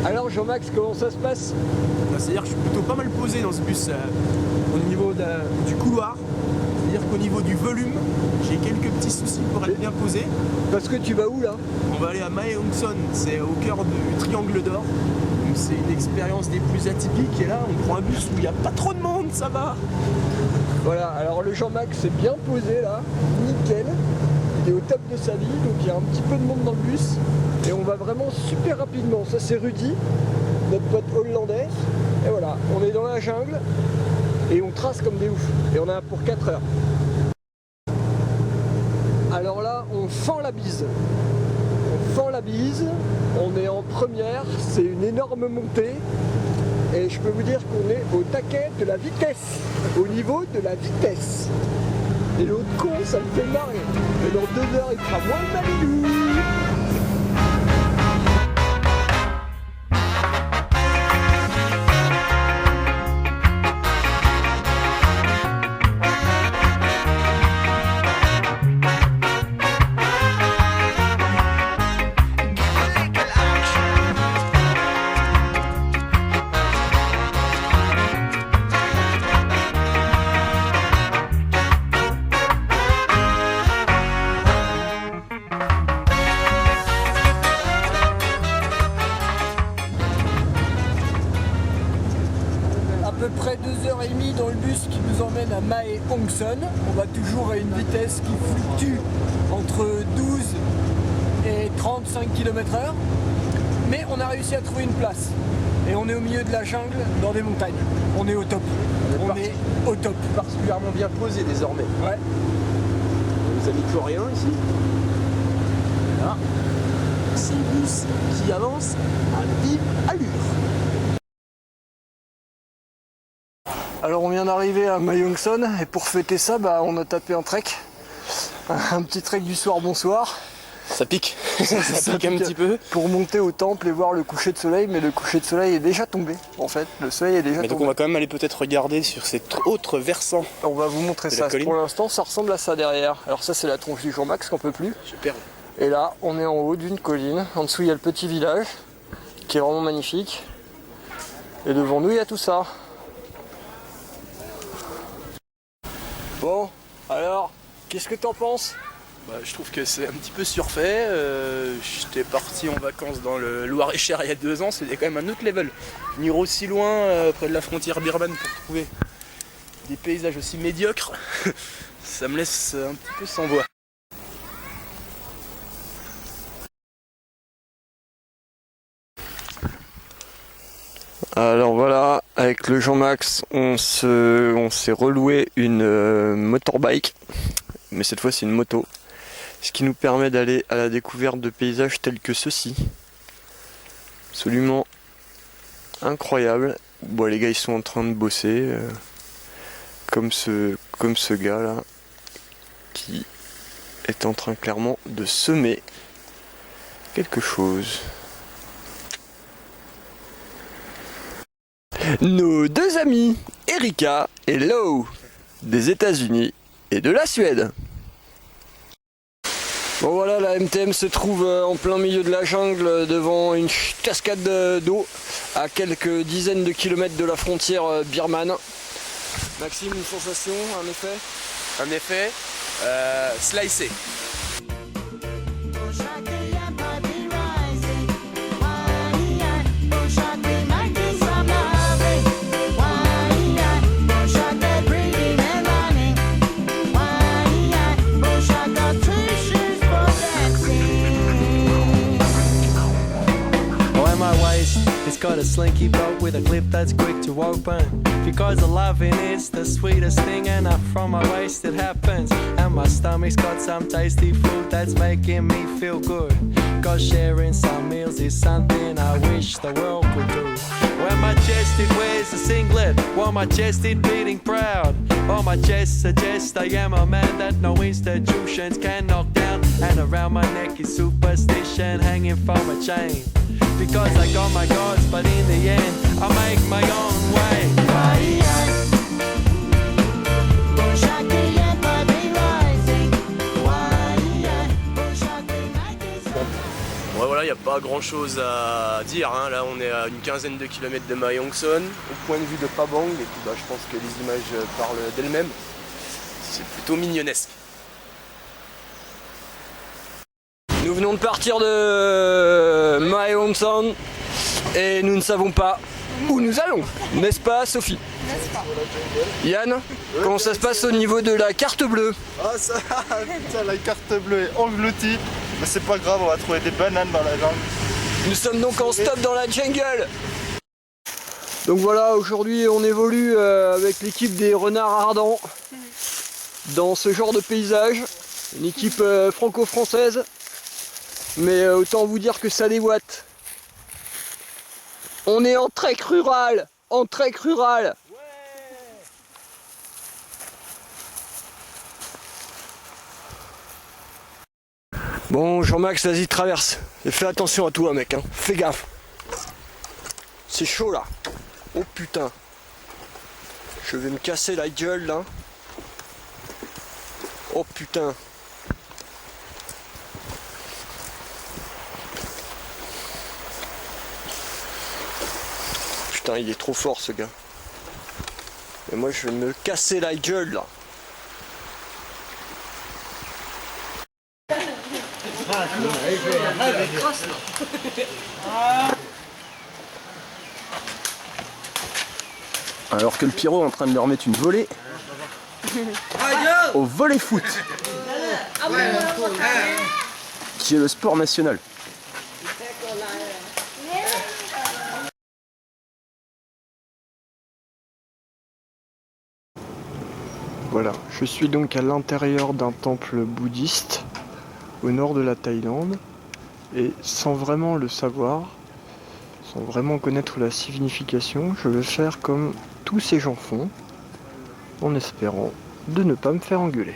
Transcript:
Alors Jean-Max, comment ça se passe? C'est-à-dire que je suis plutôt pas mal posé dans ce bus au niveau du couloir. C'est-à-dire qu'au niveau du volume, j'ai quelques petits soucis pour être bien posé. Parce que tu vas où là? On va aller à Mae Hong Son, c'est au cœur du Triangle d'Or. Donc c'est une expérience des plus atypiques et là on prend un bus où il n'y a pas trop de monde, ça va. Voilà, alors le Jean-Max est bien posé là, nickel. Il est au top de sa vie, donc il y a un petit peu de monde dans le bus. Et on va vraiment super rapidement. Ça c'est Rudy, notre pote hollandais. Et voilà, on est dans la jungle et on trace comme des oufs. Et on a pour 4 heures. Alors là, on fend la bise. On fend la bise, on est en première, c'est une énorme montée. Et je peux vous dire qu'on est au taquet de la vitesse, au niveau de la vitesse. Et l'autre con, ça me fait marrer. Et dans 2 heures, il fera moins de Malibu. À peu près 2h30 dans le bus qui nous emmène à Mae Hong Son. On va toujours à une vitesse qui fluctue entre 12 et 35 km/h. Mais on a réussi à trouver une place. Et on est au milieu de la jungle, dans des montagnes. On est au top. On est au top. Particulièrement bien posé désormais. Ouais. Les amis coréens ici. Là, c'est le bus qui avance à vive allure. Alors on vient d'arriver à Mae Hong Son et pour fêter ça, on a tapé un trek. Un petit trek du soir bonsoir. Ça pique, ça pique un petit peu. Pour monter au temple et voir le coucher de soleil, mais le coucher de soleil est déjà tombé en fait. Le soleil est déjà tombé. Donc on va quand même aller peut-être regarder sur cet autre versant. On va vous montrer ça. Pour l'instant ça ressemble à ça derrière. Alors ça c'est la tronche du Jean-Max qu'on peut plus. Super. Et là on est en haut d'une colline. En dessous il y a le petit village qui est vraiment magnifique. Et devant nous il y a tout ça. Bon, alors, qu'est-ce que t'en penses? Je trouve que c'est un petit peu surfait. J'étais parti en vacances dans le Loir-et-Cher il y a 2 ans, c'était quand même un autre level. Venir aussi loin, près de la frontière birmane, pour trouver des paysages aussi médiocres, ça me laisse un petit peu sans voix. Alors voilà, avec le Jean-Max, on s'est reloué une motorbike, mais cette fois c'est une moto, ce qui nous permet d'aller à la découverte de paysages tels que ceux-ci. Absolument incroyable. Bon, les gars ils sont en train de bosser, comme ce gars là, qui est en train clairement de semer quelque chose. Nos 2 amis, Erika et Lau, des États-Unis et de la Suède. Bon voilà, la MTM se trouve en plein milieu de la jungle devant une cascade d'eau à quelques dizaines de kilomètres de la frontière birmane. Maxime, une sensation, un effet? Un effet slicé. It's got a slinky bolt with a clip that's quick to open. Because the loving is the sweetest thing, and up from my waist it happens. And my stomach's got some tasty food that's making me feel good. Cause sharing some meals is something I wish the world could do. When my chest it wears a singlet, while my chest it beating proud. On my chest suggests I am a man that no institutions can knock down. And around my neck is superstition hanging from a chain. Because I got my gods, but in the end I make my own way. Ouais, voilà, il n'y a pas grand chose à dire, hein. Là on est à une quinzaine de kilomètres de Mae Hong Son, au point de vue de Phabang, et puis bah, je pense que les images parlent d'elles-mêmes. C'est plutôt mignonnesque. Nous venons de partir de Mae Hong Son et nous ne savons pas où nous allons, n'est-ce pas Sophie? N'est-ce pas? Yann, comment ça se passe au niveau de la carte bleue? Ah ça, putain, la carte bleue est engloutie. Mais c'est pas grave, on va trouver des bananes dans la jungle. Nous sommes donc en stop dans la jungle. Donc voilà, aujourd'hui on évolue avec l'équipe des renards ardents dans ce genre de paysage. Une équipe franco-française. Mais autant vous dire que ça déboîte. On est en trek rural. En trek rural. Bon, Jean-Max, vas-y, traverse. Et fais attention à toi, mec, hein. Fais gaffe. C'est chaud, là. Oh, putain. Je vais me casser la gueule, là. Oh, putain. Putain, il est trop fort, ce gars. Et moi, je vais me casser la gueule, là. Alors que le Pierrot est en train de leur mettre une volée au volley foot, qui est le sport national. Voilà, je suis donc à l'intérieur d'un temple bouddhiste au nord de la Thaïlande et sans vraiment le savoir, sans vraiment connaître la signification, je vais faire comme tous ces gens font en espérant de ne pas me faire engueuler.